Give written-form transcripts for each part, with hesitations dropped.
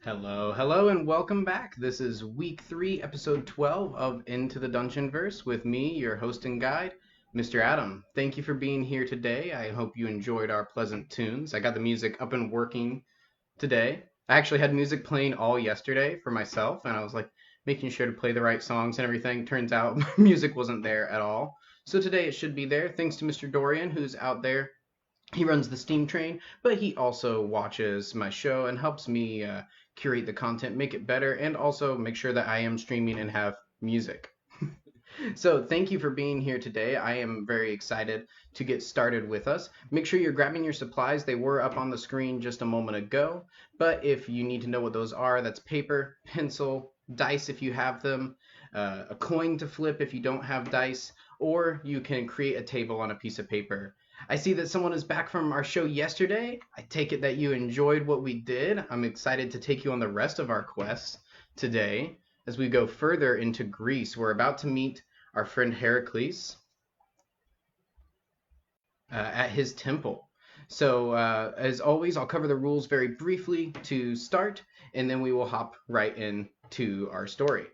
Hello, and welcome back. This is week 3, episode 12 of Into the Dungeonverse with me, your host and guide, Mr. Adam. Thank you for being here today. I hope you enjoyed our pleasant tunes. I got the music up and working today. I actually had music playing all yesterday for myself, and I was like making sure to play the right songs and everything. Turns out my music wasn't there at all. So today it should be there, thanks to Mr. Dorian, who's out there. He runs the Steam train, but he also watches my show and helps me curate the content, make it better, and also make sure that I am streaming and have music. So thank you for being here today. I am very excited to get started with us. Make sure you're grabbing your supplies. They were up on the screen just a moment ago, but if you need to know what those are, that's paper, pencil, dice if you have them, a coin to flip if you don't have dice, or you can create a table on a piece of paper. I see that someone is back from our show yesterday. I take it that you enjoyed what we did. I'm excited to take you on the rest of our quests today as we go further into Greece. We're about to meet our friend Hercules at his temple. So, as always, I'll cover the rules very briefly to start, and then we will hop right into our story.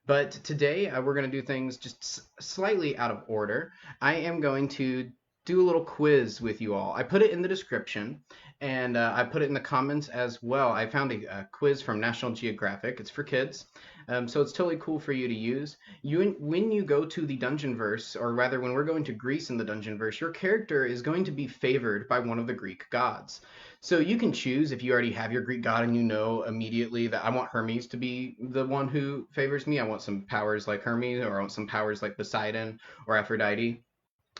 But today, we're going to do things just slightly out of order. I am going to do a little quiz with you all. I put it in the description, and I put it in the comments as well. I found a quiz from National Geographic. It's for kids, so it's totally cool for you to use. When you go to the Dungeonverse, or rather when we're going to Greece in the Dungeonverse, your character is going to be favored by one of the Greek gods. So you can choose if you already have your Greek god and you know immediately that I want Hermes to be the one who favors me. I want some powers like Hermes, or I want some powers like Poseidon or Aphrodite.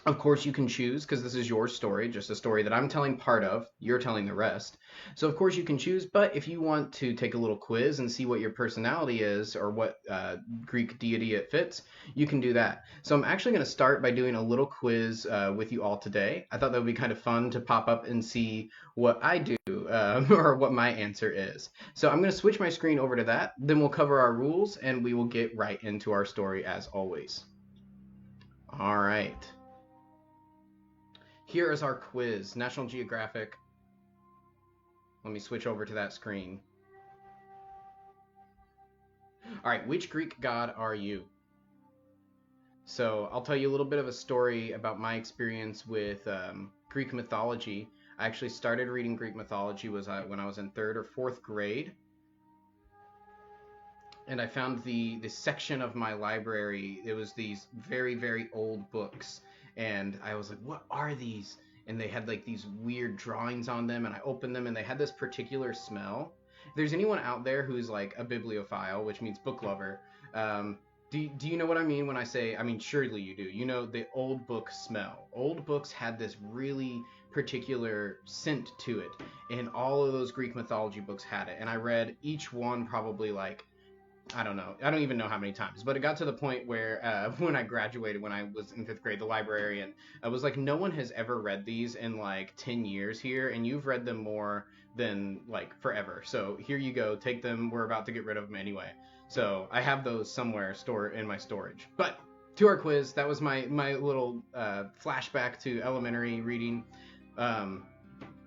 Of course, you can choose because this is your story, just a story that I'm telling part of. You're telling the rest. So, of course, you can choose. But if you want to take a little quiz and see what your personality is or what Greek deity it fits, you can do that. So, I'm actually going to start by doing a little quiz with you all today. I thought that would be kind of fun to pop up and see what I do or what my answer is. So, I'm going to switch my screen over to that. Then we'll cover our rules and we will get right into our story as always. All right. Here is our quiz, National Geographic. Let me switch over to that screen. All right, which Greek god are you? So I'll tell you a little bit of a story about my experience with Greek mythology. I actually started reading Greek mythology when I was in 3rd or 4th grade. And I found the section of my library, it was these very, very old books. And I was like, what are these? And they had like these weird drawings on them, and I opened them and they had this particular smell. If there's anyone out there who's like a bibliophile, which means book lover, do you know what I mean when I say, I mean, surely you do. You know, the old book smell. Old books had this really particular scent to it, and all of those Greek mythology books had it. And I read each one probably like, I don't know. I don't even know how many times, but it got to the point where when I graduated, when I was in 5th grade, the librarian, I was like, no one has ever read these in like 10 years here, and you've read them more than like forever. So here you go. Take them. We're about to get rid of them anyway. So I have those somewhere stored in my storage. But to our quiz, that was my little flashback to elementary reading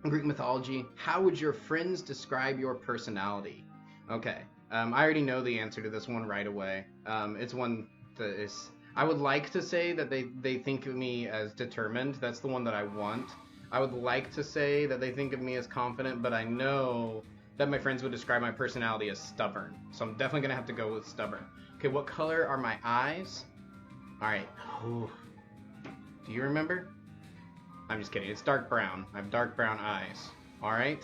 Greek mythology. How would your friends describe your personality? Okay. I already know the answer to this one right away. It's one that is... I would like to say that they think of me as determined. That's the one that I want. I would like to say that they think of me as confident, but I know that my friends would describe my personality as stubborn. So I'm definitely going to have to go with stubborn. Okay, what color are my eyes? Alright. Do you remember? I'm just kidding. It's dark brown. I have dark brown eyes. Alright.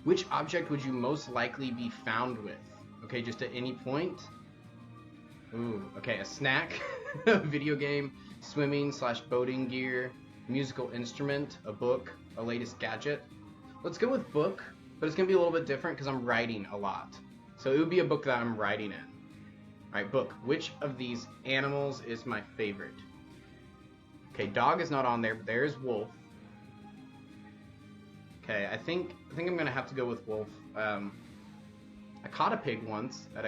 Which object would you most likely be found with? Okay, just at any point. Ooh, okay, a snack, a video game, swimming/boating gear, musical instrument, a book, a latest gadget. Let's go with book, but it's going to be a little bit different because I'm writing a lot. So it would be a book that I'm writing in. Alright, book. Which of these animals is my favorite? Okay, dog is not on there, but there is wolf. Okay, I think I'm gonna have to go with wolf. I caught a pig once at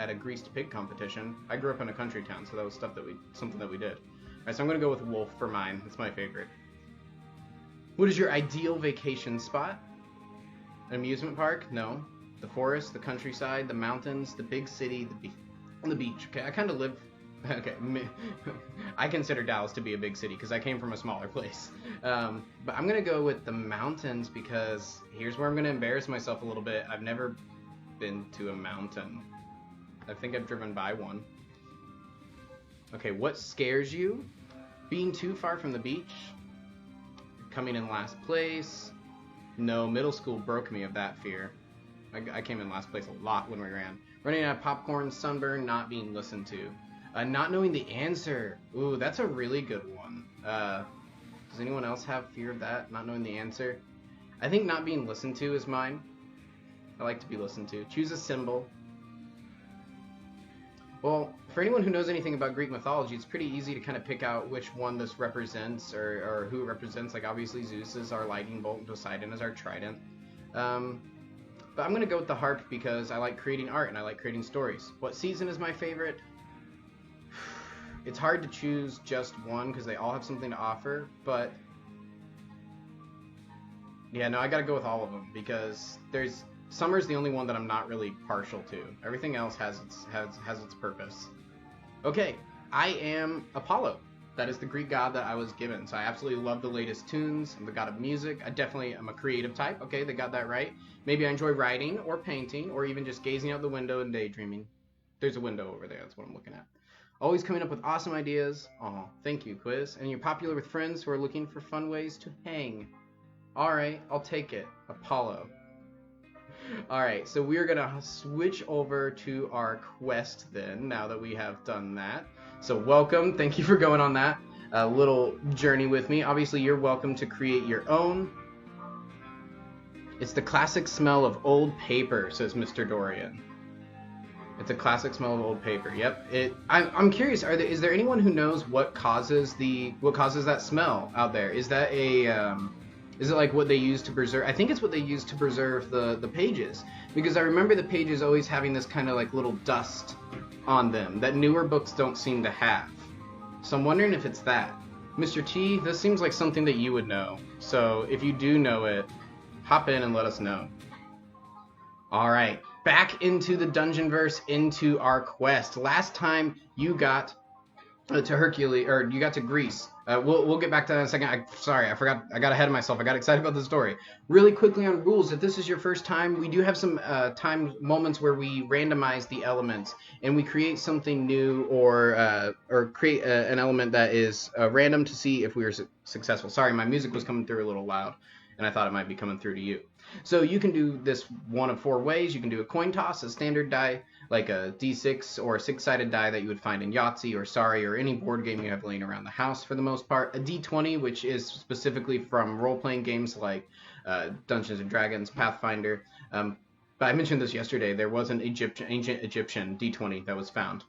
a greased pig competition. I grew up in a country town, so that was something that we did. Alright, so I'm gonna go with wolf for mine. It's my favorite. What is your ideal vacation spot? Amusement park? No. The forest, the countryside, the mountains, the big city, the beach. Okay, I kind of live. Okay, I consider Dallas to be a big city because I came from a smaller place. But I'm gonna go with the mountains because here's where I'm gonna embarrass myself a little bit. I've never been to a mountain. I think I've driven by one. Okay, what scares you? Being too far from the beach? Coming in last place? No, middle school broke me of that fear. I came in last place a lot when we ran. Running out of popcorn, sunburn, not being listened to. Not knowing the answer. Ooh, that's a really good one. Does anyone else have fear of that? Not knowing the answer? I think not being listened to is mine. I like to be listened to. Choose a symbol. Well, for anyone who knows anything about Greek mythology, it's pretty easy to kind of pick out which one this represents or who it represents. Like, obviously, Zeus is our lightning bolt and Poseidon is our trident. But I'm going to go with the harp because I like creating art and I like creating stories. What season is my favorite? It's hard to choose just one because they all have something to offer, but yeah, no, I gotta go with all of them because summer's the only one that I'm not really partial to. Everything else has its purpose. Okay, I am Apollo. That is the Greek god that I was given. So I absolutely love the latest tunes. I'm the god of music. I definitely am a creative type. Okay, they got that right. Maybe I enjoy writing or painting or even just gazing out the window and daydreaming. There's a window over there. That's what I'm looking at. Always coming up with awesome ideas. Oh, thank you, quiz. And you're popular with friends who are looking for fun ways to hang. All right, I'll take it. Apollo. All right, so we're going to switch over to our quest then, now that we have done that. So welcome. Thank you for going on that little journey with me. Obviously, you're welcome to create your own. It's the classic smell of old paper, says Mr. Dorian. It's a classic smell of old paper. Yep. I'm curious. Is there anyone who knows what causes that smell out there? Is that is it like what they use to preserve? I think it's what they use to preserve the pages, because I remember the pages always having this kind of like little dust on them that newer books don't seem to have. So I'm wondering if it's that. Mr. T, this seems like something that you would know. So if you do know it, hop in and let us know. All right. Back into the Dungeonverse, into our quest. Last time you got to Hercules, or you got to Greece. We'll get back to that in a second. Sorry, I forgot. I got ahead of myself. I got excited about the story. Really quickly on rules. If this is your first time, we do have some moments where we randomize the elements and we create something new or create an element that is random to see if we were successful. Sorry, my music was coming through a little loud, and I thought it might be coming through to you. So you can do this one of four ways. You can do a coin toss, a standard die, like a D6 or a six-sided die that you would find in Yahtzee or Sorry or any board game you have laying around the house for the most part. A D20, which is specifically from role-playing games like Dungeons & Dragons, Pathfinder. But I mentioned this yesterday. There was an ancient Egyptian D20 that was found.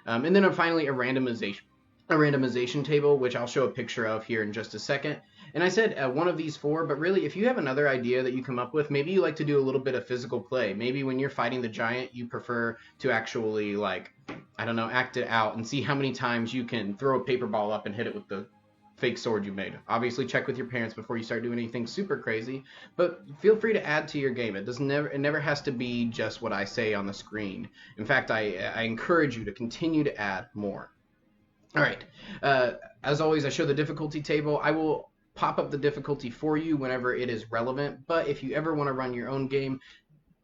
And then finally a randomization table, which I'll show a picture of here in just a second. And I said one of these four, but really if you have another idea that you come up with, maybe you like to do a little bit of physical play. Maybe when you're fighting the giant, you prefer to actually, like, I don't know, act it out and see how many times you can throw a paper ball up and hit it with the fake sword you made. Obviously check with your parents before you start doing anything super crazy, but feel free to add to your game. It never has to be just what I say on the screen. In fact, I encourage you to continue to add more. All right. As always, I show the difficulty table. I will pop up the difficulty for you whenever it is relevant, but if you ever want to run your own game,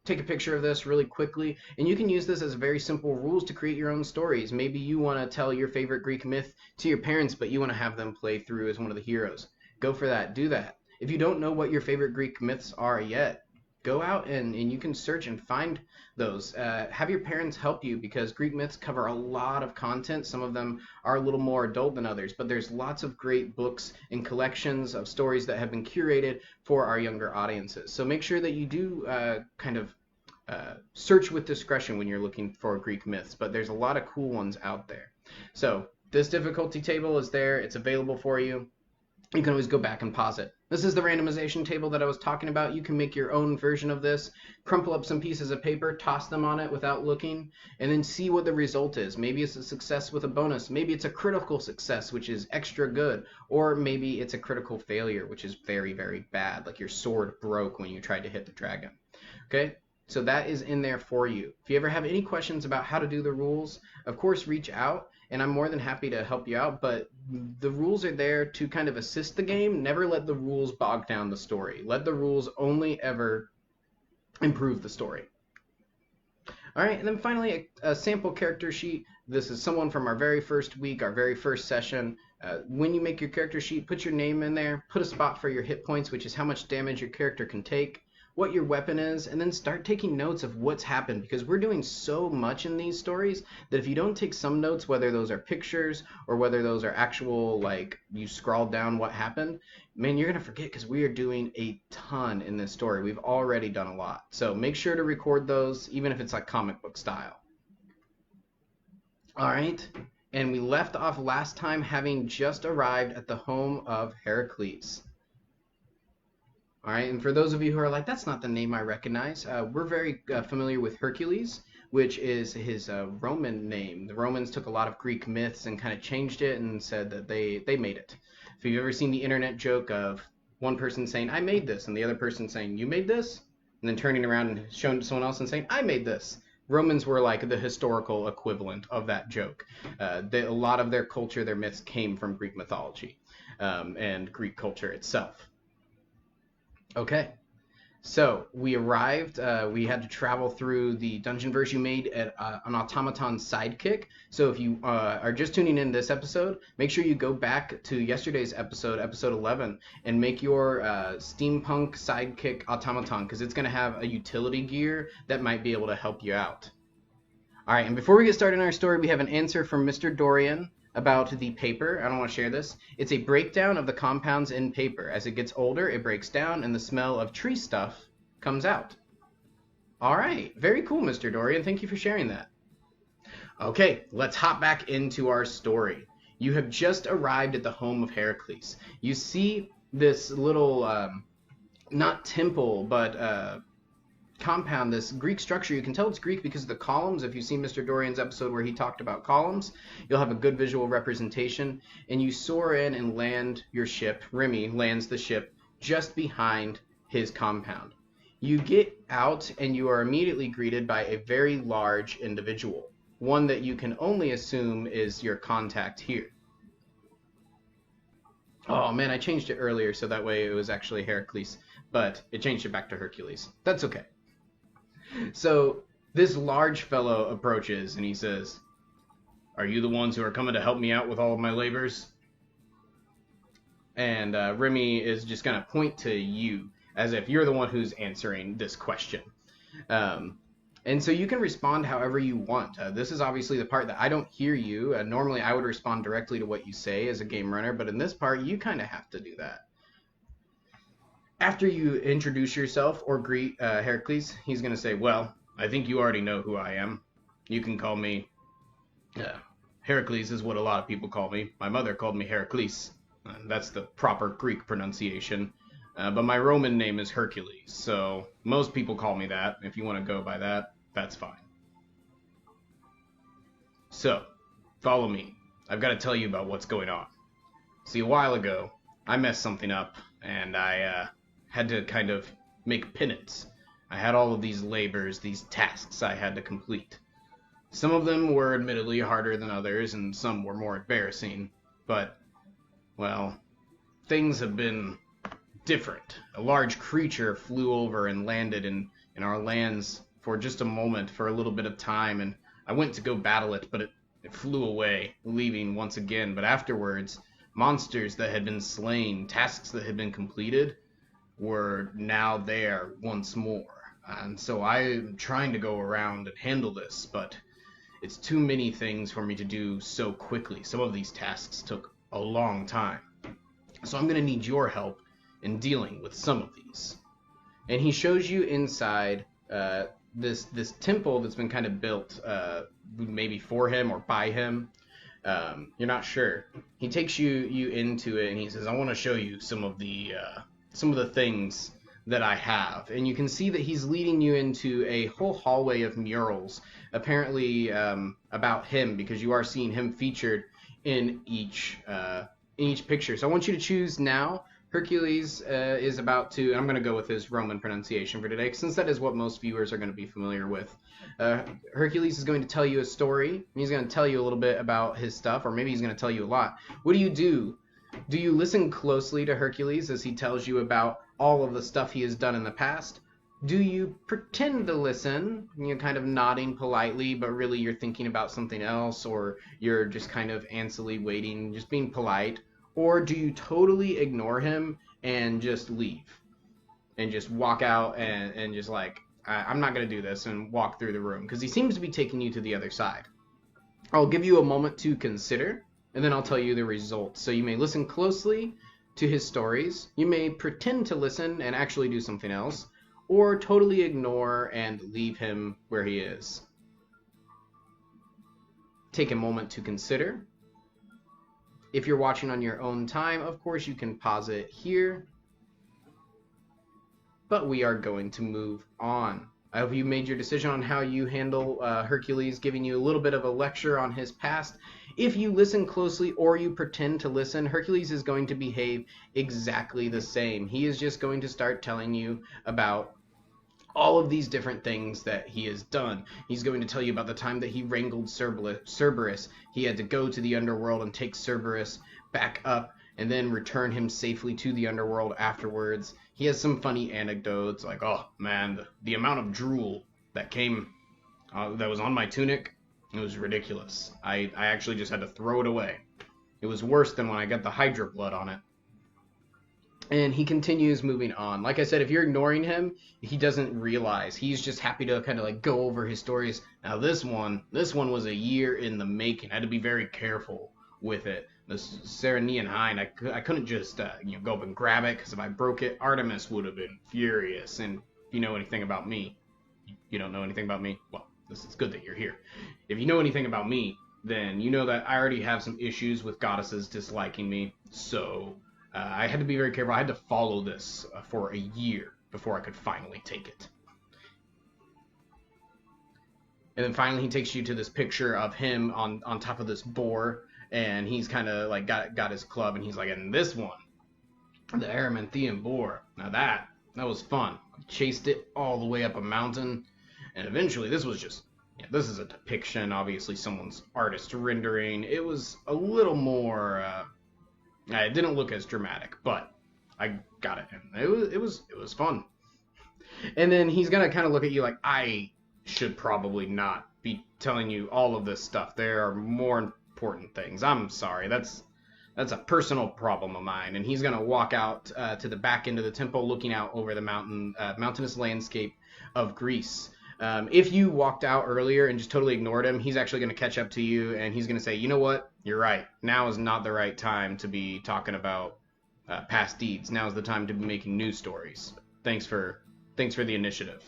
take a picture of this really quickly, and you can use this as very simple rules to create your own stories. Maybe you want to tell your favorite Greek myth to your parents, but you want to have them play through as one of the heroes. Go for that. Do that. If you don't know what your favorite Greek myths are yet, go out and you can search and find those. Have your parents help you, because Greek myths cover a lot of content. Some of them are a little more adult than others, but there's lots of great books and collections of stories that have been curated for our younger audiences. So make sure that you do search with discretion when you're looking for Greek myths, but there's a lot of cool ones out there. So this difficulty table is there. It's available for you. You can always go back and pause it. This is the randomization table that I was talking about. You can make your own version of this, crumple up some pieces of paper, toss them on it without looking, and then see what the result is. Maybe it's a success with a bonus. Maybe it's a critical success, which is extra good. Or maybe it's a critical failure, which is very, very bad, like your sword broke when you tried to hit the dragon. Okay, so that is in there for you. If you ever have any questions about how to do the rules, of course, reach out, and I'm more than happy to help you out. But the rules are there to kind of assist the game. Never let the rules bog down the story. Let the rules only ever improve the story. All right, and then finally, a sample character sheet. This is someone from our very first week, our very first session. When you make your character sheet, put your name in there, put a spot for your hit points, which is how much damage your character can take, what your weapon is, and then start taking notes of what's happened, because we're doing so much in these stories that if you don't take some notes, whether those are pictures or whether those are actual, like, you scrawled down what happened, man, you're going to forget, because we are doing a ton in this story. We've already done a lot. So make sure to record those, even if it's like comic book style. All right, and we left off last time having just arrived at the home of Hercules. All right, and for those of you who are like, that's not the name I recognize, we're very familiar with Hercules, which is his Roman name. The Romans took a lot of Greek myths and kind of changed it and said that they made it. If you've ever seen the internet joke of one person saying, I made this, and the other person saying, you made this? And then turning around and showing to someone else and saying, I made this. Romans were like the historical equivalent of that joke. A lot of their culture, their myths came from Greek mythology and Greek culture itself. Okay, so we arrived. We had to travel through the dungeon verse you made at an automaton sidekick. So if you are just tuning in this episode, make sure you go back to yesterday's episode, episode 11, and make your steampunk sidekick automaton, because it's going to have a utility gear that might be able to help you out. All right, and before we get started in our story, we have an answer from Mr. Dorian about the paper. I don't want to share this. It's a breakdown of the compounds in paper. As it gets older, it breaks down, and the smell of tree stuff comes out. All right, very cool, Mr. Dorian. Thank you for sharing that. Okay, let's hop back into our story. You have just arrived at the home of Hercules. You see this little, not temple, but compound, this Greek structure. You can tell it's Greek because of the columns. If you've seen Mr. Dorian's episode where he talked about columns, you'll have a good visual representation. And you soar in and land your ship. Remy lands the ship just behind his compound. You get out and you are immediately greeted by a very large individual, one that you can only assume is your contact here. Oh man, I changed it earlier so that way it was actually Hercules, but it changed it back to Hercules. That's okay. So this large fellow approaches and he says, "Are you the ones who are coming to help me out with all of my labors?" And Remy is just going to point to you as if you're the one who's answering this question. And so you can respond however you want. This is obviously the part that I don't hear you. Normally I would respond directly to what you say as a game runner, but in this part you kind of have to do that. After you introduce yourself or greet Hercules, he's going to say, "Well, I think you already know who I am. You can call me Hercules is what a lot of people call me. My mother called me Hercules. That's the proper Greek pronunciation. But my Roman name is Hercules, so most people call me that. If you want to go by that, that's fine. So, follow me. I've got to tell you about what's going on. See, a while ago, I messed something up, and I had to kind of make penance. I had all of these labors, these tasks I had to complete. Some of them were admittedly harder than others, and some were more embarrassing. But, well, things have been different. A large creature flew over and landed in our lands for just a moment, for a little bit of time, and I went to go battle it, but it flew away, leaving once again. But afterwards, monsters that had been slain, tasks that had been completed, were now there once more. And so I'm trying to go around and handle this, but it's too many things for me to do so quickly. Some of these tasks took a long time. So I'm going to need your help in dealing with some of these." And he shows you inside this temple that's been kind of built maybe for him or by him. You're not sure. He takes you into it and he says, "I want to show you some of the things that I have." And you can see that he's leading you into a whole hallway of murals, apparently about him, because you are seeing him featured in each picture. So I want you to choose now Hercules is about to, I'm going to go with his Roman pronunciation for today, since that is what most viewers are going to be familiar with. Hercules is going to tell you a story. He's going to tell you a little bit about his stuff, or maybe he's going to tell you a lot. What do you do? Do you listen closely to Hercules as he tells you about all of the stuff he has done in the past? Do you pretend to listen, you're kind of nodding politely, but really you're thinking about something else, or you're just kind of anxiously waiting, just being polite? Or do you totally ignore him and just leave? And just walk out and just like, I'm not going to do this, and walk through the room? Because he seems to be taking you to the other side. I'll give you a moment to consider, and then I'll tell you the results. So you may listen closely to his stories. You may pretend to listen and actually do something else, or totally ignore and leave him where he is. Take a moment to consider. If you're watching on your own time, of course, you can pause it here. But we are going to move on. I hope you made your decision on how you handle Hercules giving you a little bit of a lecture on his past. If you listen closely or you pretend to listen, Hercules is going to behave exactly the same. He is just going to start telling you about all of these different things that he has done. He's going to tell you about the time that he wrangled Cerberus. He had to go to the underworld and take Cerberus back up and then return him safely to the underworld afterwards. He has some funny anecdotes like, oh man, the amount of drool that came, that was on my tunic, it was ridiculous. I actually just had to throw it away. It was worse than when I got the Hydra blood on it. And he continues moving on. Like I said, if you're ignoring him, he doesn't realize. He's just happy to kind of like go over his stories. Now this one was a year in the making. I had to be very careful with it. The Ceryneian hind, I couldn't just go up and grab it, because if I broke it, Artemis would have been furious. And if you know anything about me, you don't know anything about me? Well, this is good that you're here. If you know anything about me, then you know that I already have some issues with goddesses disliking me. So I had to be very careful. I had to follow this for a year before I could finally take it. And then finally he takes you to this picture of him on top of this boar, and he's kind of like got his club, and he's like, and this one, the Erymanthean boar. Now that was fun. I chased it all the way up a mountain, and eventually this was just, this is a depiction, obviously someone's artist rendering. It was a little more, it didn't look as dramatic, but I got it. It was fun. And then he's gonna kind of look at you like, I should probably not be telling you all of this stuff. There are more important things. I'm sorry. That's a personal problem of mine. And he's gonna walk out to the back end of the temple, looking out over the mountainous landscape of Greece. If you walked out earlier and just totally ignored him, he's actually going to catch up to you, and he's going to say, you know what, you're right. Now is not the right time to be talking about past deeds. Now is the time to be making new stories. Thanks for the initiative.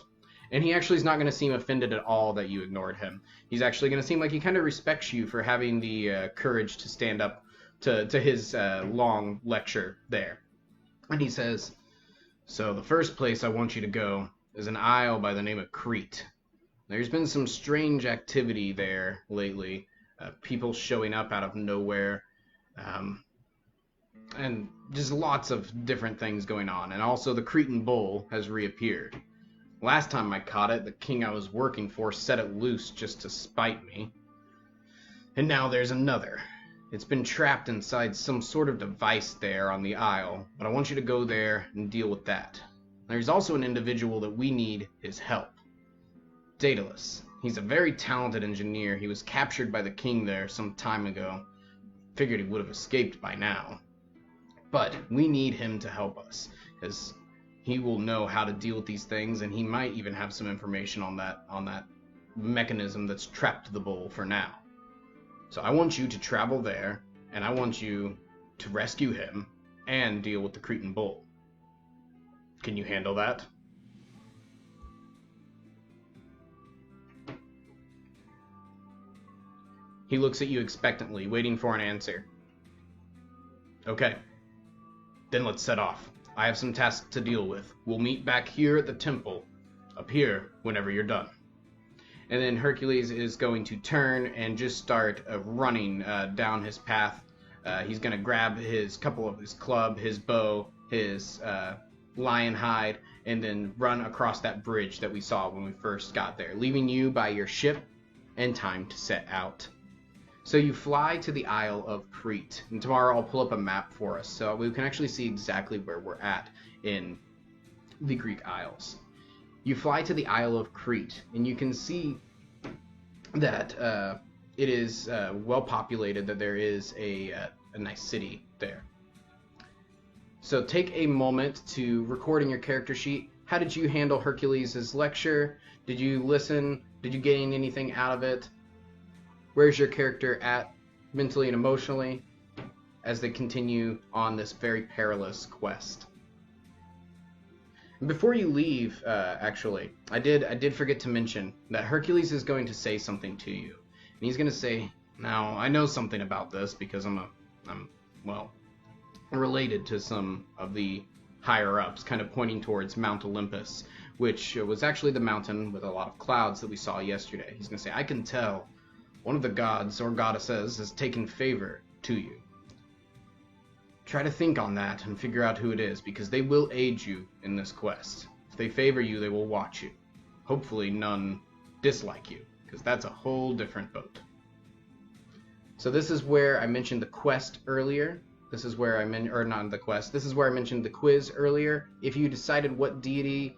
And he actually is not going to seem offended at all that you ignored him. He's actually going to seem like he kind of respects you for having the courage to stand up to his long lecture there. And he says, so the first place I want you to go is an isle by the name of Crete. There's been some strange activity there lately. People showing up out of nowhere. And just lots of different things going on. And also the Cretan bull has reappeared. Last time I caught it, the king I was working for set it loose just to spite me. And now there's another. It's been trapped inside some sort of device there on the isle. But I want you to go there and deal with that. There's also an individual that we need his help. Dedalus. He's a very talented engineer. He was captured by the king there some time ago. Figured he would have escaped by now. But we need him to help us, because he will know how to deal with these things, and he might even have some information on that mechanism that's trapped the bull for now. So I want you to travel there, and I want you to rescue him and deal with the Cretan bull. Can you handle that? He looks at you expectantly, waiting for an answer. Okay. Then let's set off. I have some tasks to deal with. We'll meet back here at the temple, up here, whenever you're done. And then Hercules is going to turn and just start running down his path. He's going to grab his couple of his club, his bow, his lion hide, and then run across that bridge that we saw when we first got there, leaving you by your ship and time to set out. So you fly to the Isle of Crete, and tomorrow I'll pull up a map for us so we can actually see exactly where we're at in the Greek Isles. You fly to the Isle of Crete, and you can see that it is well populated, that there is a nice city there. So take a moment to record in your character sheet. How did you handle Hercules' lecture? Did you listen? Did you gain anything out of it? Where's your character at mentally and emotionally as they continue on this very perilous quest? And before you leave, actually, I did forget to mention that Hercules is going to say something to you. And he's going to say, now, I know something about this because I'm related to some of the higher-ups, kind of pointing towards Mount Olympus, which was actually the mountain with a lot of clouds that we saw yesterday. He's going to say, I can tell one of the gods or goddesses has taken favor to you. Try to think on that and figure out who it is, because they will aid you in this quest. If they favor you, they will watch you. Hopefully none dislike you, because that's a whole different boat. So this is where I mentioned the quest earlier. This is where this is where I mentioned the quiz earlier. If you decided what deity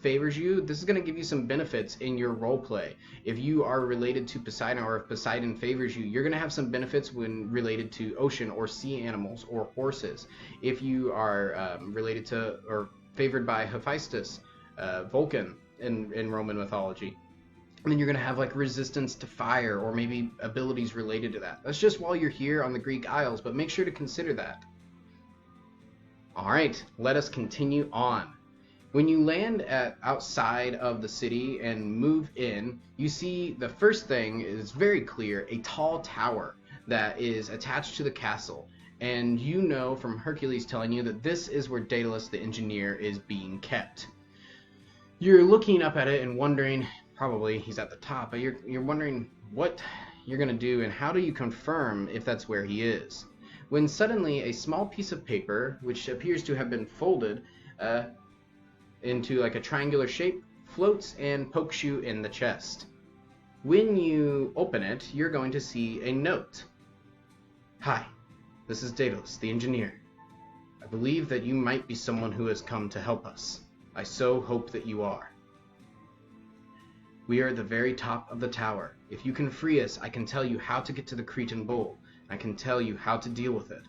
favors you, this is going to give you some benefits in your role play. If you are related to Poseidon, or if Poseidon favors you, you're going to have some benefits when related to ocean or sea animals or horses. If you are related to or favored by Hephaestus, Vulcan in Roman mythology, and then you're going to have like resistance to fire or maybe abilities related to that. That's just while you're here on the Greek Isles, but make sure to consider that. All right, let us continue on. When you land outside of the city and move in, you see the first thing is very clear, a tall tower that is attached to the castle. And you know from Hercules telling you that this is where Dedalus the engineer is being kept. You're looking up at it and wondering, probably he's at the top, but you're wondering what you're going to do and how do you confirm if that's where he is. When suddenly a small piece of paper, which appears to have been folded into like a triangular shape, floats and pokes you in the chest. When you open it, you're going to see a note. Hi, this is Dedalus, the engineer. I believe that you might be someone who has come to help us. I so hope that you are. We are at the very top of the tower. If you can free us, I can tell you how to get to the Cretan bull. I can tell you how to deal with it.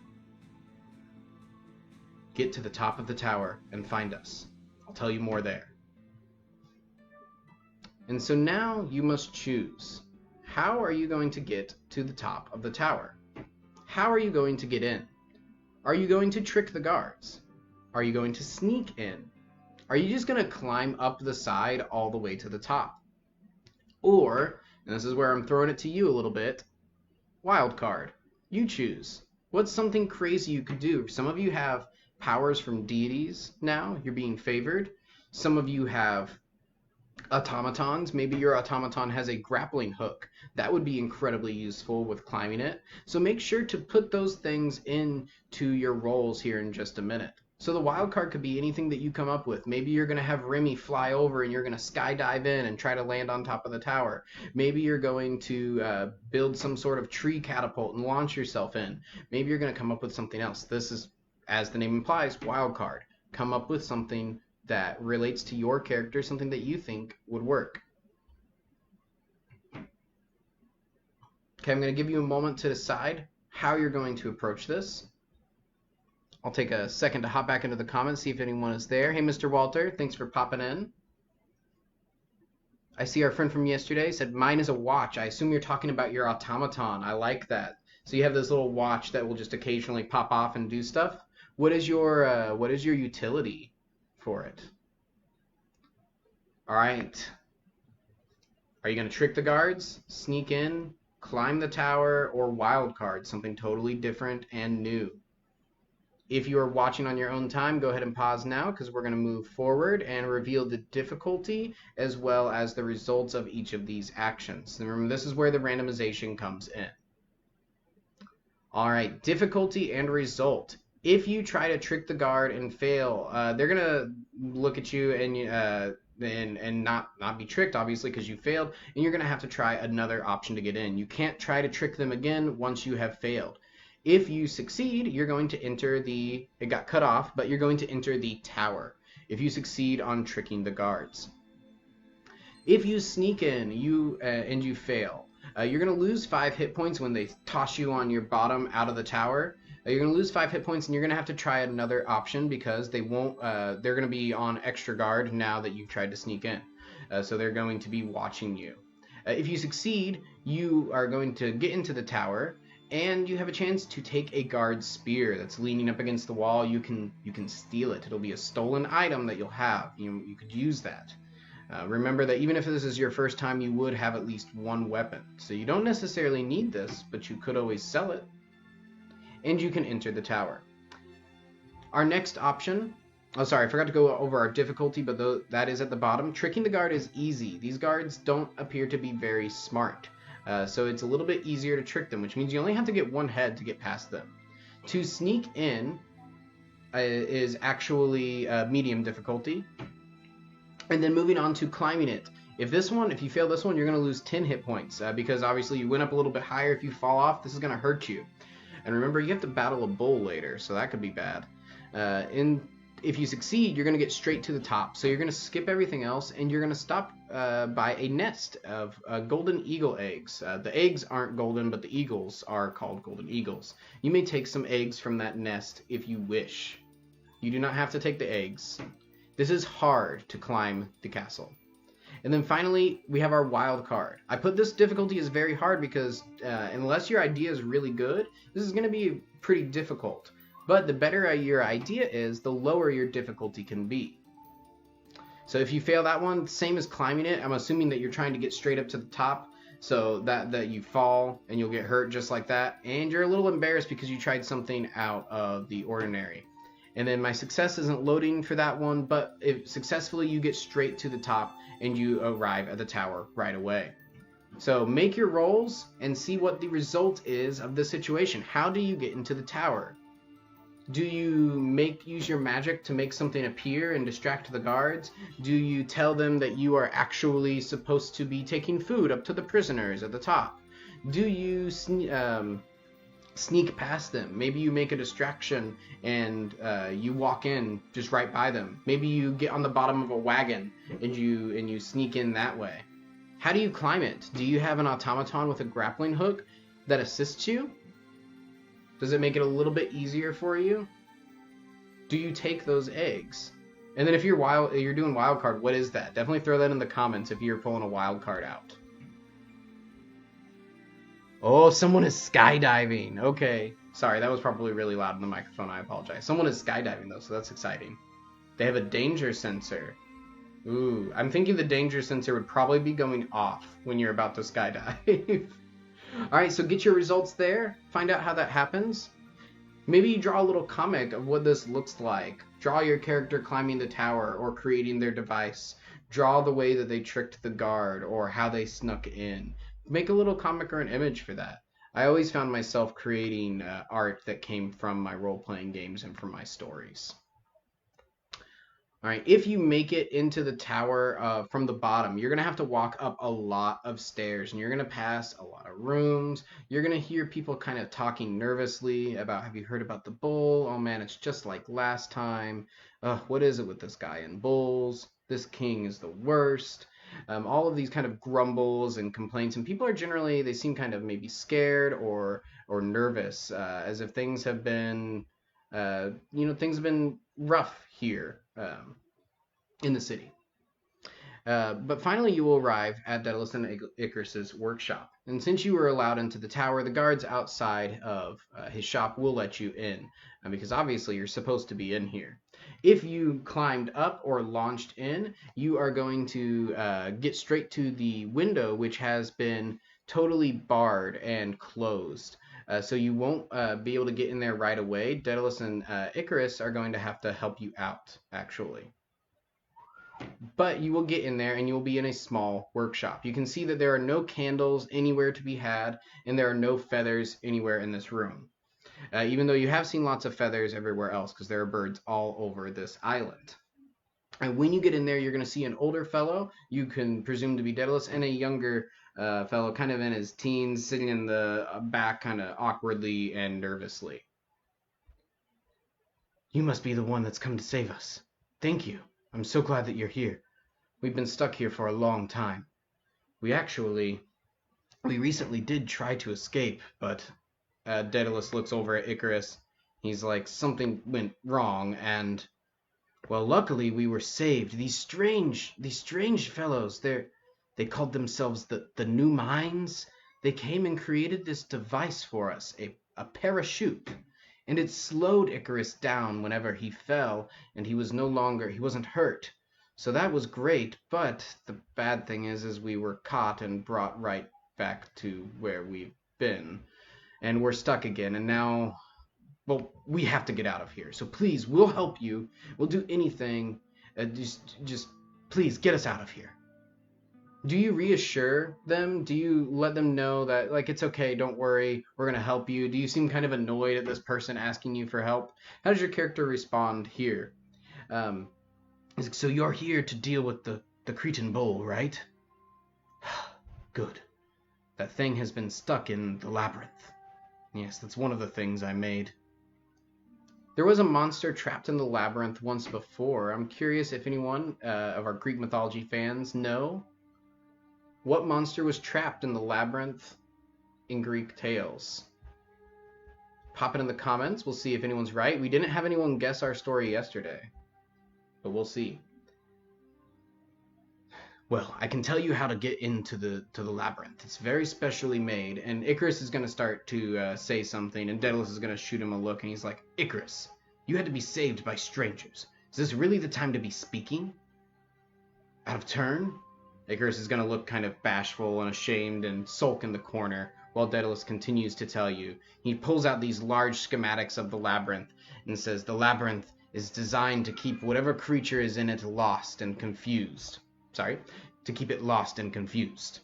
Get to the top of the tower and find us. I'll tell you more there. And so now you must choose. How are you going to get to the top of the tower? How are you going to get in? Are you going to trick the guards? Are you going to sneak in? Are you just going to climb up the side all the way to the top? Or, and this is where I'm throwing it to you a little bit, wild card. You choose. What's something crazy you could do? Some of you have powers from deities now. You're being favored. Some of you have automatons. Maybe your automaton has a grappling hook. That would be incredibly useful with climbing it. So make sure to put those things into your roles here in just a minute. So the wild card could be anything that you come up with. Maybe you're going to have Remy fly over and you're going to skydive in and try to land on top of the tower. Maybe you're going to build some sort of tree catapult and launch yourself in. Maybe you're going to come up with something else. This is, as the name implies, wild card. Come up with something that relates to your character, something that you think would work. Okay, I'm going to give you a moment to decide how you're going to approach this. I'll take a second to hop back into the comments, see if anyone is there. Hey, Mr. Walter, thanks for popping in. I see our friend from yesterday said, mine is a watch. I assume you're talking about your automaton. I like that. So you have this little watch that will just occasionally pop off and do stuff. What is your utility for it? All right. Are you going to trick the guards, sneak in, climb the tower, or wild card, something totally different and new? If you are watching on your own time, go ahead and pause now because we're going to move forward and reveal the difficulty as well as the results of each of these actions. And remember, this is where the randomization comes in. All right, difficulty and result. If you try to trick the guard and fail, they're gonna look at you and not be tricked, obviously, because you failed, and you're gonna have to try another option to get in. You can't try to trick them again once you have failed. If you succeed, you're going to enter it got cut off, but you're going to enter the tower if you succeed on tricking the guards. If you sneak in and you fail, you're going to lose 5 hit points when they toss you on your bottom out of the tower. You're going to lose 5 hit points, and you're going to have to try another option because they're going to be on extra guard now that you've tried to sneak in. So they're going to be watching you. If you succeed, you are going to get into the tower, and you have a chance to take a guard spear that's leaning up against the wall. You can steal it. It'll be a stolen item that you'll have. You could use that. Remember that even if this is your first time, you would have at least one weapon. So you don't necessarily need this, but you could always sell it. And you can enter the tower. Our next option... Oh, sorry, I forgot to go over our difficulty, but that is at the bottom. Tricking the guard is easy. These guards don't appear to be very smart. So it's a little bit easier to trick them, which means you only have to get one head to get past them. To sneak in is actually medium difficulty. And then moving on to climbing it. If you fail this one, you're going to lose 10 hit points because obviously you went up a little bit higher. If you fall off, this is going to hurt you. And remember, you have to battle a bull later, so that could be bad. If you succeed, you're going to get straight to the top. So you're going to skip everything else, and you're going to stop by a nest of golden eagle eggs. The eggs aren't golden, but the eagles are called golden eagles. You may take some eggs from that nest if you wish. You do not have to take the eggs. This is hard to climb the castle. And then finally, we have our wild card. I put this difficulty as very hard because unless your idea is really good, this is going to be pretty difficult. But the better your idea is, the lower your difficulty can be. So if you fail that one, same as climbing it, I'm assuming that you're trying to get straight up to the top, so that you fall and you'll get hurt just like that. And you're a little embarrassed because you tried something out of the ordinary. And then my success isn't loading for that one, but if successfully you get straight to the top and you arrive at the tower right away. So make your rolls and see what the result is of the situation. How do you get into the tower? Do you use your magic to make something appear and distract the guards? Do you tell them that you are actually supposed to be taking food up to the prisoners at the top? Do you sneak past them? Maybe you make a distraction and you walk in just right by them. Maybe you get on the bottom of a wagon and you sneak in that way. How do you climb it? Do you have an automaton with a grappling hook that assists you? Does it make it a little bit easier for you? Do you take those eggs? And then if you're doing wild card, what is that? Definitely throw that in the comments if you're pulling a wild card out. Oh, someone is skydiving. Okay. Sorry, that was probably really loud in the microphone. I apologize. Someone is skydiving, though, so that's exciting. They have a danger sensor. Ooh, I'm thinking the danger sensor would probably be going off when you're about to skydive. Alright, so get your results there. Find out how that happens. Maybe you draw a little comic of what this looks like. Draw your character climbing the tower or creating their device. Draw the way that they tricked the guard or how they snuck in. Make a little comic or an image for that. I always found myself creating art that came from my role-playing games and from my stories. Alright, if you make it into the tower from the bottom, you're going to have to walk up a lot of stairs, and you're going to pass a lot of rooms. You're going to hear people kind of talking nervously about, have you heard about the bull? Oh man, it's just like last time. What is it with this guy and bulls? This king is the worst. All of these kind of grumbles and complaints, and people are generally, they seem kind of maybe scared or nervous, as if things have been, things have been rough here in the city. But finally you will arrive at Dedalus and Icarus's workshop. And since you were allowed into the tower, the guards outside of his shop will let you in, because obviously you're supposed to be in here. If you climbed up or launched in, you are going to get straight to the window, which has been totally barred and closed. So you won't be able to get in there right away. Dedalus and Icarus are going to have to help you out, actually. But you will get in there and you will be in a small workshop. You can see that there are no candles anywhere to be had, and there are no feathers anywhere in this room. even though you have seen lots of feathers everywhere else, because there are birds all over this island. And when you get in there, you're going to see an older fellow, you can presume to be Dedalus, and a younger fellow, kind of in his teens, sitting in the back, kind of awkwardly and nervously. You must be the one that's come to save us. Thank you. I'm so glad that you're here. We've been stuck here for a long time. We recently did try to escape, but Dedalus looks over at Icarus. He's like, something went wrong, and well, luckily we were saved. These strange fellows, they called themselves the New Minds. They came and created this device for us, a parachute. And it slowed Icarus down whenever he fell, and he wasn't hurt. So that was great, but the bad thing is we were caught and brought right back to where we've been. And we're stuck again, and now, well, we have to get out of here. So please, we'll help you. We'll do anything. Just please get us out of here. Do you reassure them? Do you let them know that, like, it's okay, don't worry, we're going to help you? Do you seem kind of annoyed at this person asking you for help? How does your character respond here? So you're here to deal with the Cretan bull, right? Good. That thing has been stuck in the labyrinth. Yes, that's one of the things I made. There was a monster trapped in the labyrinth once before. I'm curious if anyone of our Greek mythology fans know what monster was trapped in the labyrinth in Greek tales. Pop it in the comments. We'll see if anyone's right. We didn't have anyone guess our story yesterday, but we'll see. Well, I can tell you how to get into the labyrinth. It's very specially made, and Icarus is going to start to say something, and Dedalus is going to shoot him a look, and he's like, Icarus, you had to be saved by strangers. Is this really the time to be speaking? Out of turn? Icarus is going to look kind of bashful and ashamed and sulk in the corner while Dedalus continues to tell you. He pulls out these large schematics of the labyrinth and says, the labyrinth is designed to keep whatever creature is in it lost and confused. To keep it lost and confused.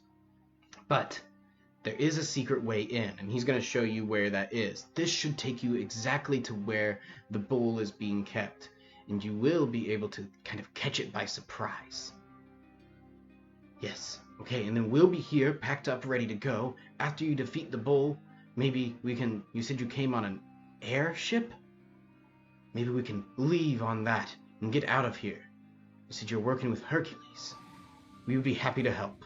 But there is a secret way in, and he's going to show you where that is. This should take you exactly to where the bowl is being kept, and you will be able to kind of catch it by surprise. Yes, okay, and then we'll be here, packed up, ready to go. After you defeat the bull, maybe we can, you said you came on an airship? Maybe we can leave on that and get out of here. You said you're working with Hercules. We would be happy to help.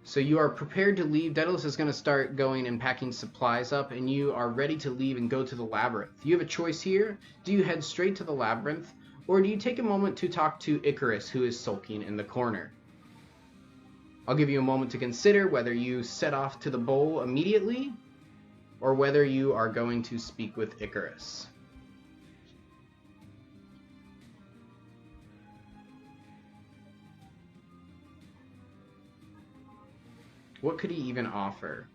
So you are prepared to leave. Dedalus is going to start going and packing supplies up, and you are ready to leave and go to the labyrinth. You have a choice here. Do you head straight to the labyrinth, or do you take a moment to talk to Icarus, who is sulking in the corner? I'll give you a moment to consider whether you set off to the bowl immediately, or whether you are going to speak with Icarus. What could he even offer?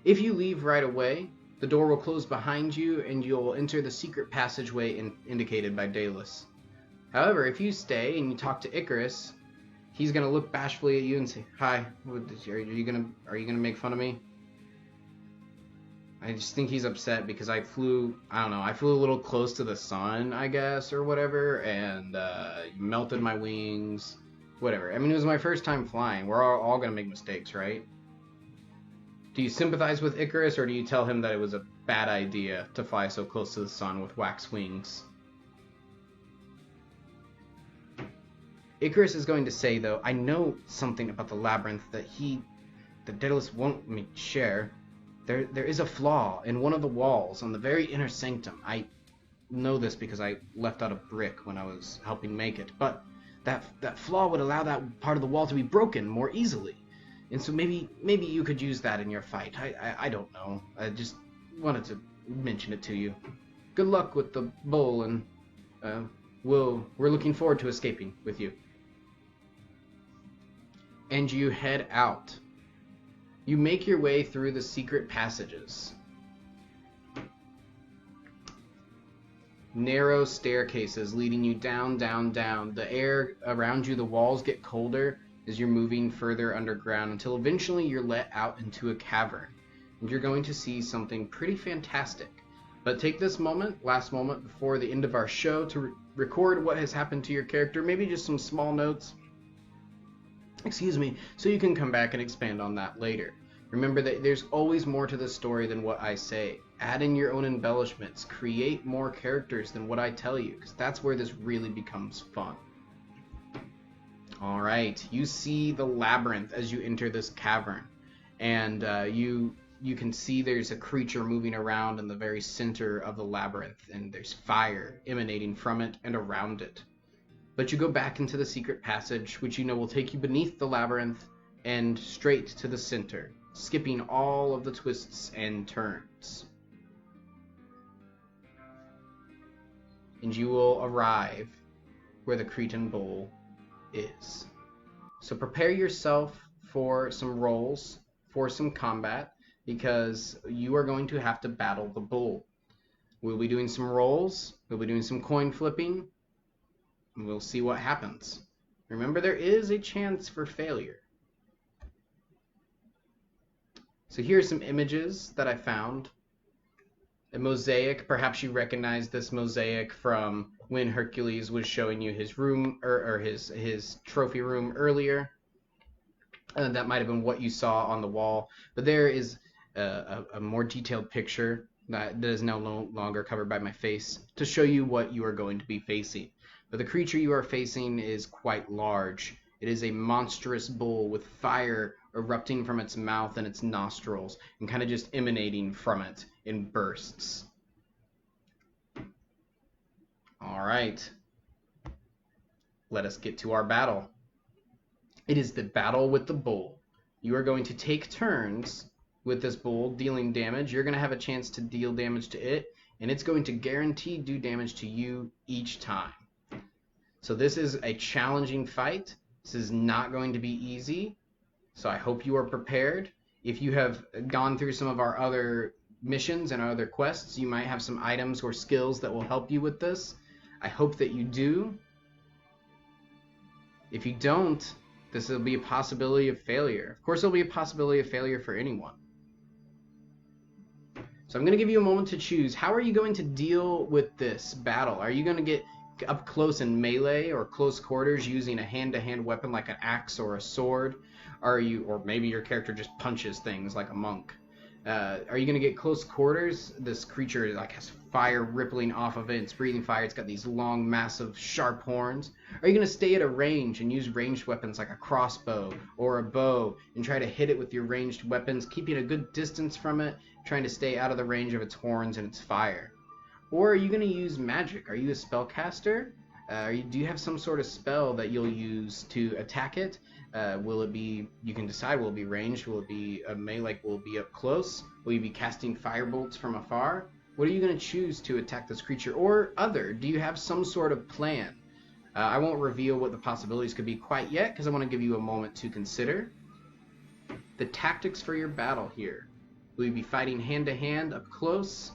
If you leave right away, the door will close behind you and you'll enter the secret passageway indicated by Dedalus. However, if you stay and you talk to Icarus, he's going to look bashfully at you and say, hi, are you gonna make fun of me? I just think he's upset because I flew a little close to the sun, I guess, or whatever, and you melted my wings. Whatever. I mean, it was my first time flying. We're all going to make mistakes, right? Do you sympathize with Icarus, or do you tell him that it was a bad idea to fly so close to the sun with wax wings? Icarus is going to say, though, I know something about the labyrinth that Dedalus won't share. There is a flaw in one of the walls on the very inner sanctum. I know this because I left out a brick when I was helping make it, but that flaw would allow that part of the wall to be broken more easily. And so maybe you could use that in your fight. I don't know. I just wanted to mention it to you. Good luck with the bull, and we're looking forward to escaping with you. And you head out. You make your way through the secret passages. Narrow staircases leading you down, down, down. The air around you, the walls get colder as you're moving further underground until eventually you're let out into a cavern. and you're going to see something pretty fantastic. But take this moment, last moment before the end of our show, to record what has happened to your character, maybe just some small notes, so you can come back and expand on that later. Remember that there's always more to the story than what I say. Add in your own embellishments, create more characters than what I tell you, because that's where this really becomes fun. Alright, you see the labyrinth as you enter this cavern, and you can see there's a creature moving around in the very center of the labyrinth, and there's fire emanating from it and around it. But you go back into the secret passage, which you know will take you beneath the labyrinth and straight to the center, skipping all of the twists and turns. And you will arrive where the Cretan Bull is. So prepare yourself for some rolls, for some combat, because you are going to have to battle the bull. We'll be doing some rolls, we'll be doing some coin flipping, and we'll see what happens. Remember, there is a chance for failure. So here are some images that I found. A mosaic, perhaps you recognize this mosaic from when Hercules was showing you his room, or his trophy room earlier. That might have been what you saw on the wall. But there is a more detailed picture that is no longer covered by my face to show you what you are going to be facing. But the creature you are facing is quite large. It is a monstrous bull with fire erupting from its mouth and its nostrils and kind of just emanating from it in bursts. All right. Let us get to our battle. It is the battle with the bull. You are going to take turns with this bull dealing damage. You're going to have a chance to deal damage to it, and it's going to guarantee do damage to you each time. So this is a challenging fight. This is not going to be easy. So I hope you are prepared. If you have gone through some of our other missions and our other quests, you might have some items or skills that will help you with this. I hope that you do. If you don't, this will be a possibility of failure. Of course, it'll be a possibility of failure for anyone. So I'm going to give you a moment to choose. How are you going to deal with this battle? Are you going to get up close in melee or close quarters using a hand-to-hand weapon like an axe or a sword? Or maybe your character just punches things like a monk. Are you going to get close quarters? This creature has fire rippling off of it. It's breathing fire. It's got these long, massive, sharp horns. Are you going to stay at a range and use ranged weapons like a crossbow or a bow and try to hit it with your ranged weapons, keeping a good distance from it, trying to stay out of the range of its horns and its fire? Or are you going to use magic? Are you a spellcaster? Do you have some sort of spell that you'll use to attack it? Will it be, you can decide, will it be ranged? Will it be a melee? Will it be up close? Will you be casting firebolts from afar? What are you going to choose to attack this creature? Or other? Do you have some sort of plan? I won't reveal what the possibilities could be quite yet, because I want to give you a moment to consider the tactics for your battle here. Will you be fighting hand-to-hand, up close,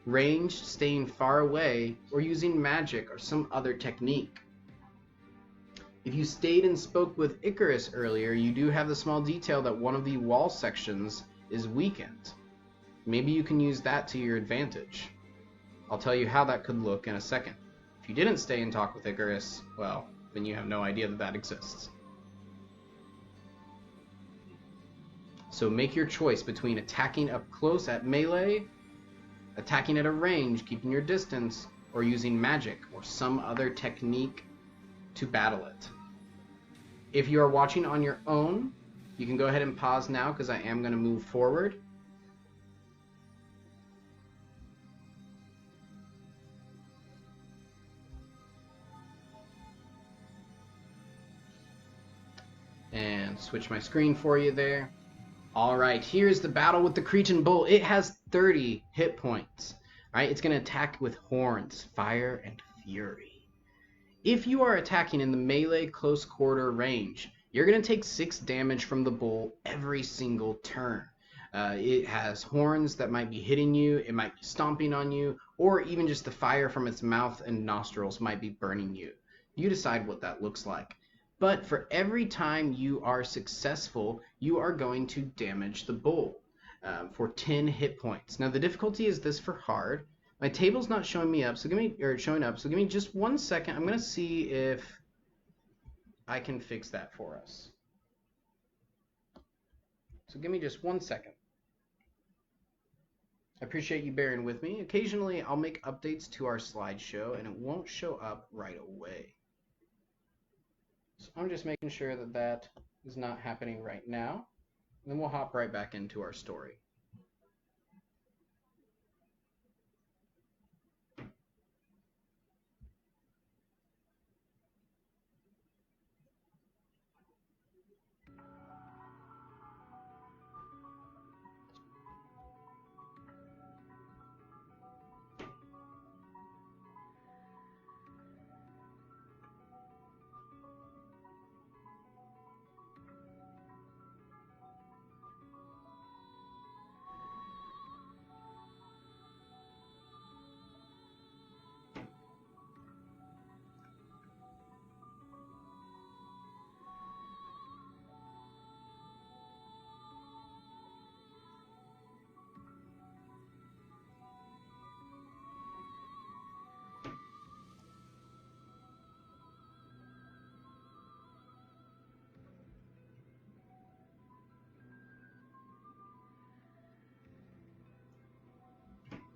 ranged, staying far away, or using magic or some other technique? If you stayed and spoke with Icarus earlier, you do have the small detail that one of the wall sections is weakened. Maybe you can use that to your advantage. I'll tell you how that could look in a second. If you didn't stay and talk with Icarus, well, then you have no idea that that exists. So make your choice between attacking up close at melee, attacking at a range, keeping your distance, or using magic or some other technique to battle it. If you are watching on your own, you can go ahead and pause now because I am going to move forward. And switch my screen for you there. Alright, here's the battle with the Cretan Bull. It has 30 hit points. Alright, it's going to attack with horns, fire, and fury. If you are attacking in the melee close quarter range, you're going to take 6 damage from the bull every single turn. It has horns that might be hitting you, it might be stomping on you, or even just the fire from its mouth and nostrils might be burning you. You decide what that looks like. But for every time you are successful, you are going to damage the bull. for 10 hit points. Now the difficulty is this for hard. My table's not showing me up, so give me just 1 second. I'm gonna see if I can fix that for us. So give me just 1 second. I appreciate you bearing with me. Occasionally I'll make updates to our slideshow and it won't show up right away. So I'm just making sure that that is not happening right now. Then we'll hop right back into our story.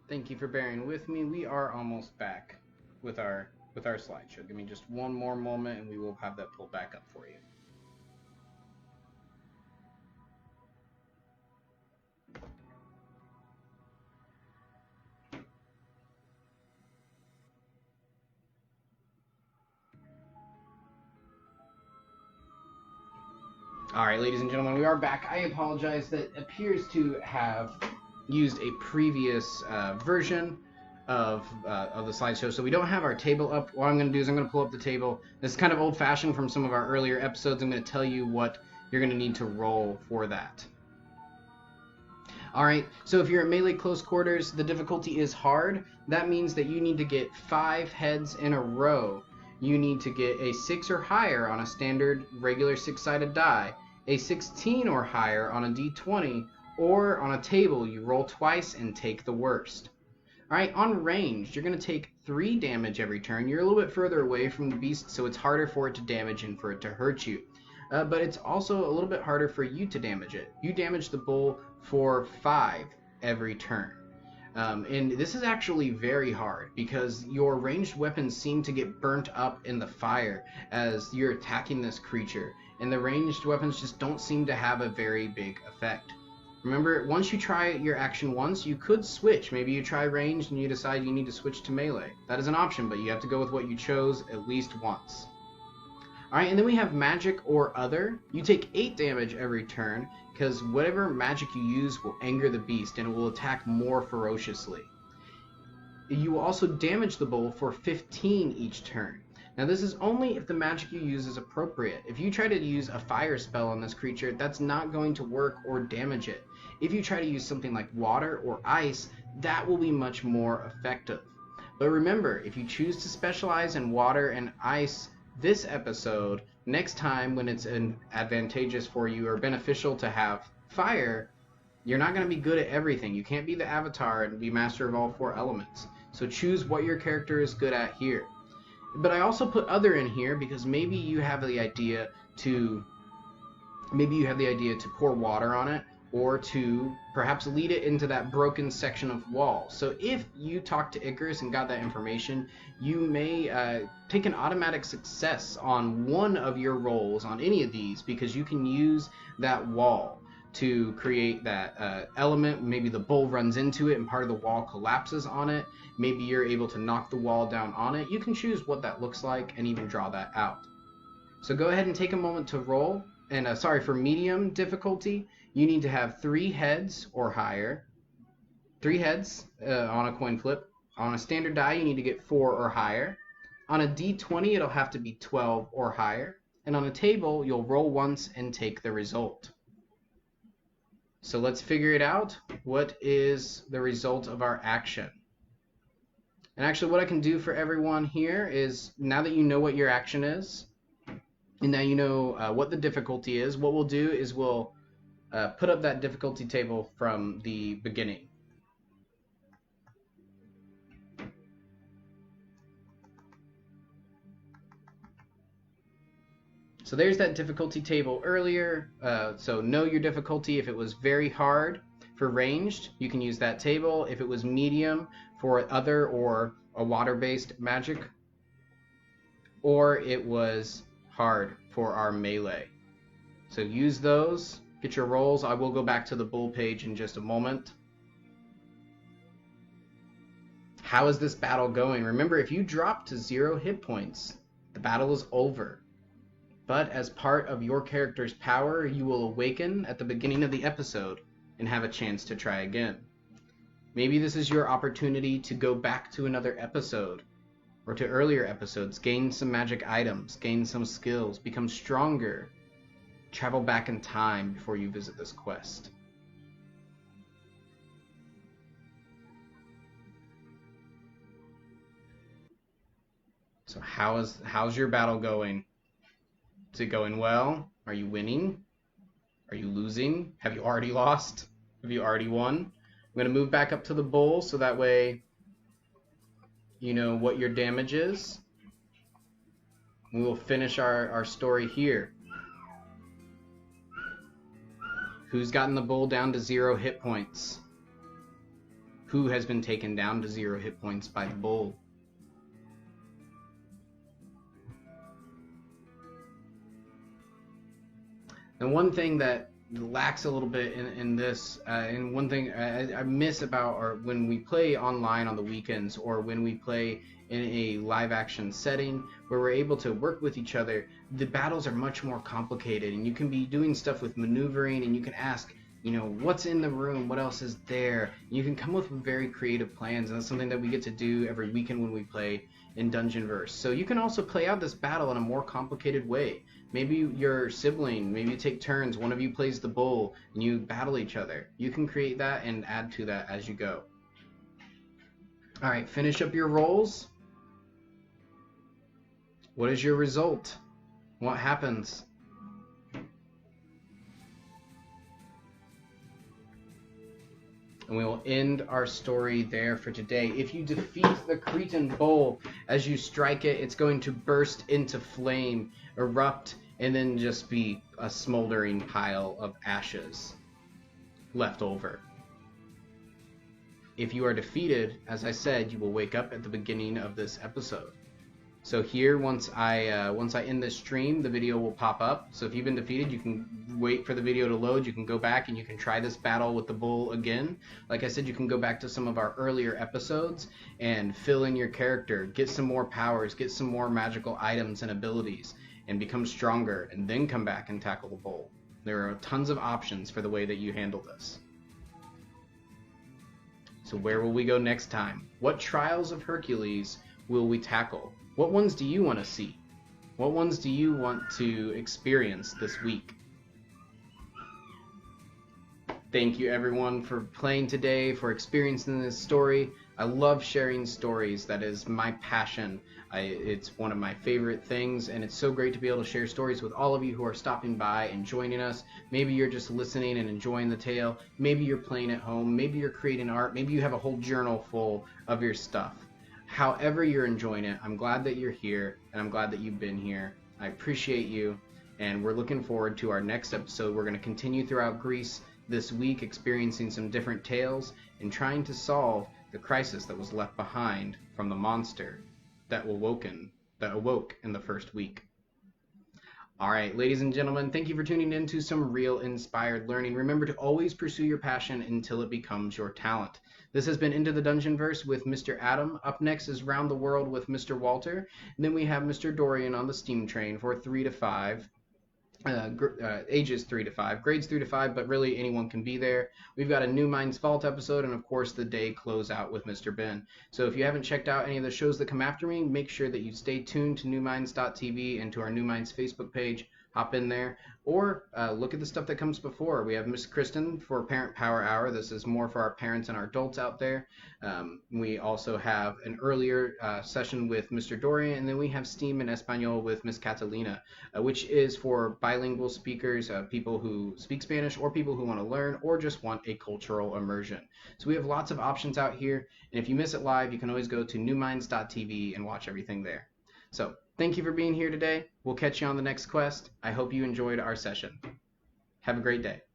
Thank you for bearing with me. We are almost back with our slideshow. Give me just one more moment and we will have that pulled back up for you. All right, ladies and gentlemen, we are back. I apologize. That appears to have used a previous version of the slideshow, so we don't have our table up. What I'm going to do is I'm going to pull up the table. This is kind of old-fashioned from some of our earlier episodes. I'm going to tell you what you're going to need to roll for that. All right, so if you're at melee close quarters, the difficulty is hard. That means that you need to get 5 heads in a row. You need to get a 6 or higher on a standard regular 6-sided die, a 16 or higher on a d20, or on a table, you roll twice and take the worst. Alright, on ranged, you're going to take 3 damage every turn. You're a little bit further away from the beast, so it's harder for it to damage and for it to hurt you. But it's also a little bit harder for you to damage it. You damage the bull for 5 every turn. And this is actually very hard because your ranged weapons seem to get burnt up in the fire as you're attacking this creature. And the ranged weapons just don't seem to have a very big effect. Remember, once you try your action once, you could switch. Maybe you try ranged and you decide you need to switch to melee. That is an option, but you have to go with what you chose at least once. Alright, and then we have magic or other. You take 8 damage every turn, because whatever magic you use will anger the beast, and it will attack more ferociously. You will also damage the bull for 15 each turn. Now this is only if the magic you use is appropriate. If you try to use a fire spell on this creature, that's not going to work or damage it. If you try to use something like water or ice, that will be much more effective. But remember, if you choose to specialize in water and ice this episode, next time when it's advantageous for you or beneficial to have fire, you're not going to be good at everything. You can't be the Avatar and be master of all 4 elements. So choose what your character is good at here. But I also put other in here because maybe you have the idea to pour water on it, or to perhaps lead it into that broken section of wall. So if you talk to Icarus and got that information, you may take an automatic success on one of your rolls on any of these, because you can use that wall to create that element. Maybe the bull runs into it and part of the wall collapses on it. Maybe you're able to knock the wall down on it. You can choose what that looks like and even draw that out. So go ahead and take a moment to roll. And for medium difficulty, you need to have 3 heads or higher. 3 heads on a coin flip. On a standard die, you need to get 4 or higher. On a d20, it'll have to be 12 or higher. And on a table, you'll roll once and take the result. So let's figure it out. What is the result of our action? And actually what I can do for everyone here is, now that you know what your action is, and now you know what the difficulty is, what we'll do is we'll put up that difficulty table from the beginning. So there's that difficulty table earlier. So know your difficulty. If it was very hard for ranged, you can use that table. If it was medium for other or a water-based magic, or it was hard for our melee. So use those, get your rolls. I will go back to the bull page in just a moment. How is this battle going? Remember, if you drop to 0 hit points, the battle is over. But as part of your character's power, you will awaken at the beginning of the episode and have a chance to try again. Maybe this is your opportunity to go back to another episode or to earlier episodes, gain some magic items, gain some skills, become stronger, travel back in time before you visit this quest. So how's your battle going? Is it going well? Are you winning? Are you losing? Have you already lost? Have you already won? I'm going to move back up to the bull so that way you know what your damage is. We will finish our story here. Who's gotten the bull down to 0 hit points? Who has been taken down to 0 hit points by the bull? And one thing that lacks a little bit in this, and one thing I miss about or when we play online on the weekends or when we play in a live action setting where we're able to work with each other, the battles are much more complicated and you can be doing stuff with maneuvering and you can ask, you know, what's in the room, what else is there? You can come up with very creative plans, and that's something that we get to do every weekend when we play in Dungeonverse. So you can also play out this battle in a more complicated way. Maybe your sibling, maybe you take turns, one of you plays the bull, and you battle each other. You can create that and add to that as you go. Alright, finish up your rolls. What is your result? What happens? And we will end our story there for today. If you defeat the Cretan bull, as you strike it, it's going to burst into flame, erupt, and then just be a smoldering pile of ashes left over. If you are defeated, as I said, you will wake up at the beginning of this episode. So here, once I end this stream, the video will pop up. So if you've been defeated, you can wait for the video to load. You can go back and you can try this battle with the bull again. Like I said, you can go back to some of our earlier episodes and fill in your character, get some more powers, get some more magical items and abilities, and become stronger, and then come back and tackle the bull. There are tons of options for the way that you handle this. So where will we go next time? What trials of Hercules will we tackle? What ones do you want to see? What ones do you want to experience this week? Thank you everyone for playing today, for experiencing this story. I love sharing stories. That is my passion. It's one of my favorite things, and it's so great to be able to share stories with all of you who are stopping by and joining us. Maybe you're just listening and enjoying the tale. Maybe you're playing at home. Maybe you're creating art. Maybe you have a whole journal full of your stuff. However you're enjoying it, I'm glad that you're here, and I'm glad that you've been here. I appreciate you, and we're looking forward to our next episode. We're going to continue throughout Greece this week, experiencing some different tales and trying to solve the crisis that was left behind from the monster that awoke in the first week. All right, ladies and gentlemen, thank you for tuning in to some real inspired learning. Remember to always pursue your passion until it becomes your talent. This has been Into the Dungeonverse with Mr. Adam. Up next is Round the World with Mr. Walter. And then we have Mr. Dorian on the steam train for 3 to 5. Ages 3 to 5, grades 3 to 5, but really anyone can be there. We've got a New Minds Vault episode, and of course the day close out with Mr. Ben. So if you haven't checked out any of the shows that come after me, make sure that you stay tuned to newminds.tv and to our New Minds Facebook page. hop in there, or look at the stuff that comes before. We have Miss Kristen for Parent Power Hour. This is more for our parents and our adults out there. We also have an earlier session with Mr. Dorian, and then we have STEAM and Espanol with Miss Catalina, which is for bilingual speakers, people who speak Spanish, or people who want to learn, or just want a cultural immersion. So we have lots of options out here, and if you miss it live, you can always go to newminds.tv and watch everything there. So thank you for being here today. We'll catch you on the next quest. I hope you enjoyed our session. Have a great day.